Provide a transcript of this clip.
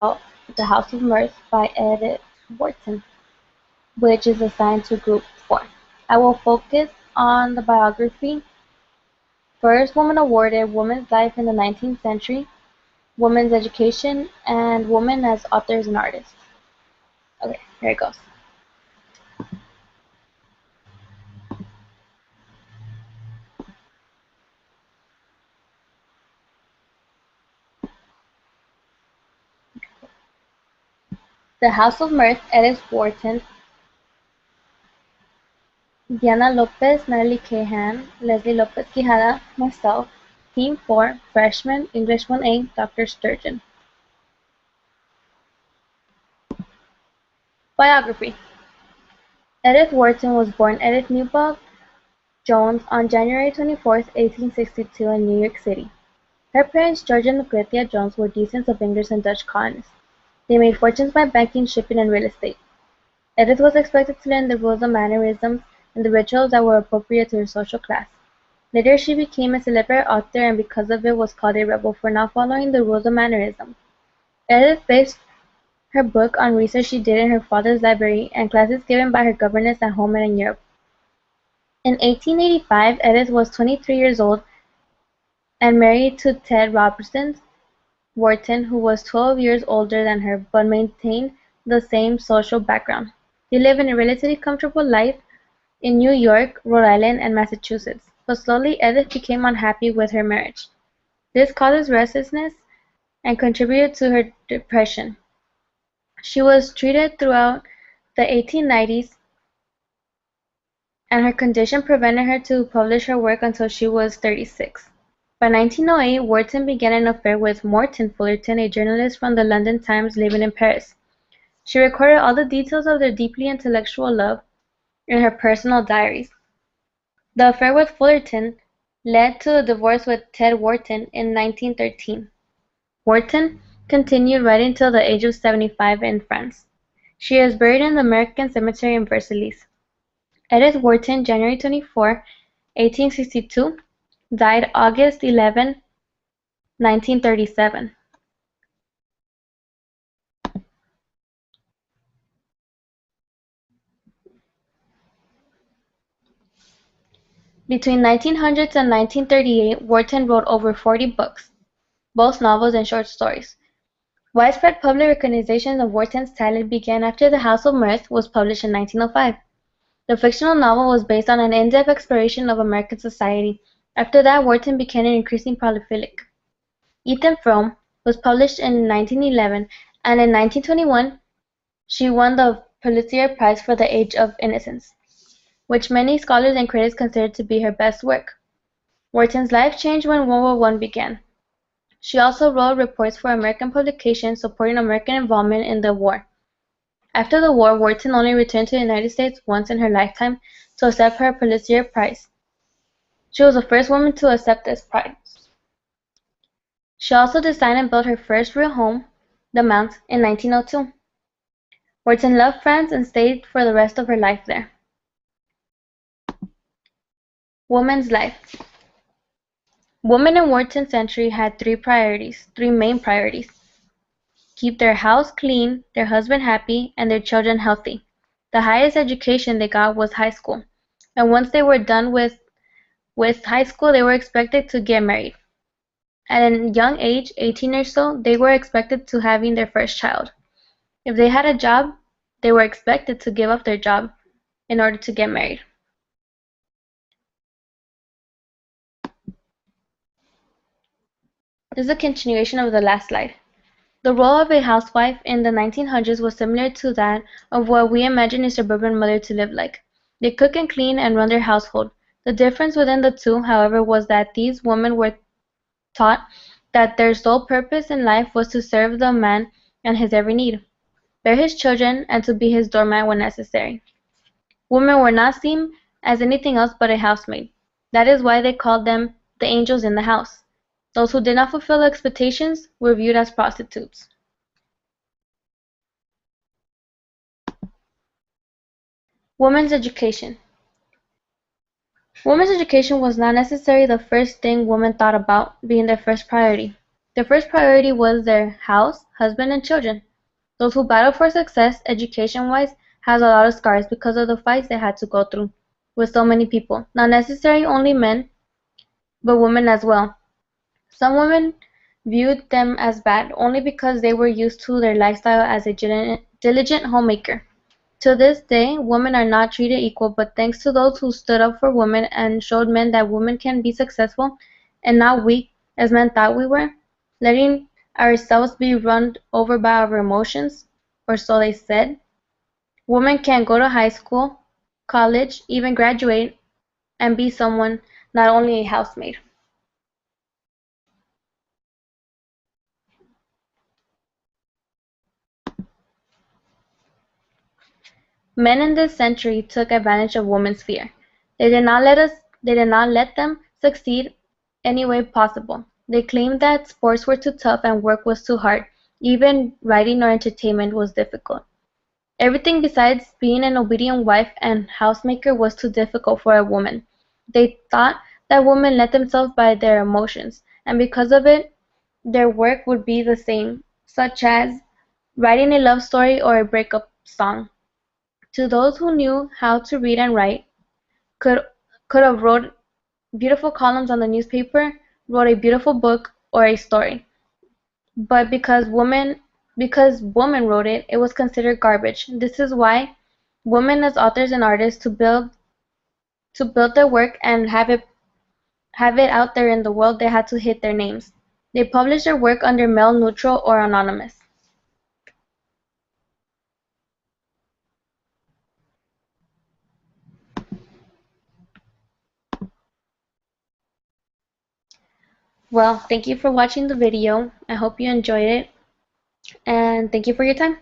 about The House of Mirth by Edith Wharton, which is assigned to Group 4. I will focus on the biography, First Woman Awarded, Women's Life in the 19th Century, Women's Education, and Women as Authors and Artists. Okay, here it goes. The House of Mirth, Edith Wharton, Diana Lopez, Natalie Kahan, Leslie Lopez-Quijada, myself, Team 4, Freshman, English 1A, Dr. Sturgeon. Biography. Edith Wharton was born Edith Newbald Jones on January 24, 1862 in New York City. Her parents, George and Lucretia Jones, were descendants of English and Dutch colonists. They made fortunes by banking, shipping, and real estate. Edith was expected to learn the rules and mannerisms and the rituals that were appropriate to her social class. Later she became a celebrated author and because of it was called a rebel for not following the rules of mannerism. Edith based her book on research she did in her father's library and classes given by her governess at home and in Europe. In 1885, Edith was 23 years old and married to Ted Robertson Wharton, who was 12 years older than her but maintained the same social background. They lived in a relatively comfortable life in New York, Rhode Island, and Massachusetts, but slowly Edith became unhappy with her marriage. This caused restlessness and contributed to her depression. She was treated throughout the 1890s, and her condition prevented her to publish her work until she was 36. By 1908, Wharton began an affair with Morton Fullerton, a journalist from the London Times living in Paris. She recorded all the details of their deeply intellectual love in her personal diaries. The affair with Fullerton led to a divorce with Ted Wharton in 1913. Wharton continued writing till the age of 75 in France. She is buried in the American Cemetery in Versailles. Edith Wharton, January 24, 1862, died August 11, 1937. Between 1900 and 1938, Wharton wrote over 40 books, both novels and short stories. Widespread public recognition of Wharton's talent began after The House of Mirth was published in 1905. The fictional novel was based on an in-depth exploration of American society. After that, Wharton became an increasingly prolific. Ethan Frome was published in 1911, and in 1921 she won the Pulitzer Prize for The Age of Innocence, which many scholars and critics consider to be her best work. Wharton's life changed when World War I began. She also wrote reports for American publications supporting American involvement in the war. After the war, Wharton only returned to the United States once in her lifetime to accept her Pulitzer Prize. She was the first woman to accept this prize. She also designed and built her first real home, the Mount, in 1902. Wharton loved France and stayed for the rest of her life there. Woman's life. Women in Wharton's century had three main priorities. Keep their house clean, their husband happy, and their children healthy. The highest education they got was high school, and once they were done with high school, they were expected to get married. At a young age, 18 or so, they were expected to having their first child. If they had a job, they were expected to give up their job in order to get married. This is a continuation of the last slide. The role of a housewife in the 1900s was similar to that of what we imagine a suburban mother to live like. They cook and clean and run their household. The difference within the two, however, was that these women were taught that their sole purpose in life was to serve the man and his every need, bear his children, and to be his doormat when necessary. Women were not seen as anything else but a housemaid. That is why they called them the angels in the house. Those who did not fulfill expectations were viewed as prostitutes. Women's education. Women's education was not necessarily the first thing women thought about being their first priority. Their first priority was their house, husband, and children. Those who battle for success, education-wise, has a lot of scars because of the fights they had to go through with so many people. Not necessarily only men, but women as well. Some women viewed them as bad only because they were used to their lifestyle as a diligent homemaker. To this day, women are not treated equal, but thanks to those who stood up for women and showed men that women can be successful and not weak as men thought we were, letting ourselves be run over by our emotions, or so they said. Women can go to high school, college, even graduate, and be someone, not only a housemaid. Men in this century took advantage of women's fear. They did not let them succeed any way possible. They claimed that sports were too tough and work was too hard. Even writing or entertainment was difficult. Everything besides being an obedient wife and housemaker was too difficult for a woman. They thought that women led themselves by their emotions, and because of it, their work would be the same, such as writing a love story or a breakup song. To those who knew how to read and write, could could have wrote beautiful columns on the newspaper, wrote a beautiful book or a story. But because women wrote it, it was considered garbage. This is why women as authors and artists to build their work and have it out there in the world, they had to hit their names. They published their work under male neutral or anonymous. Well, thank you for watching the video. I hope you enjoyed it, and thank you for your time.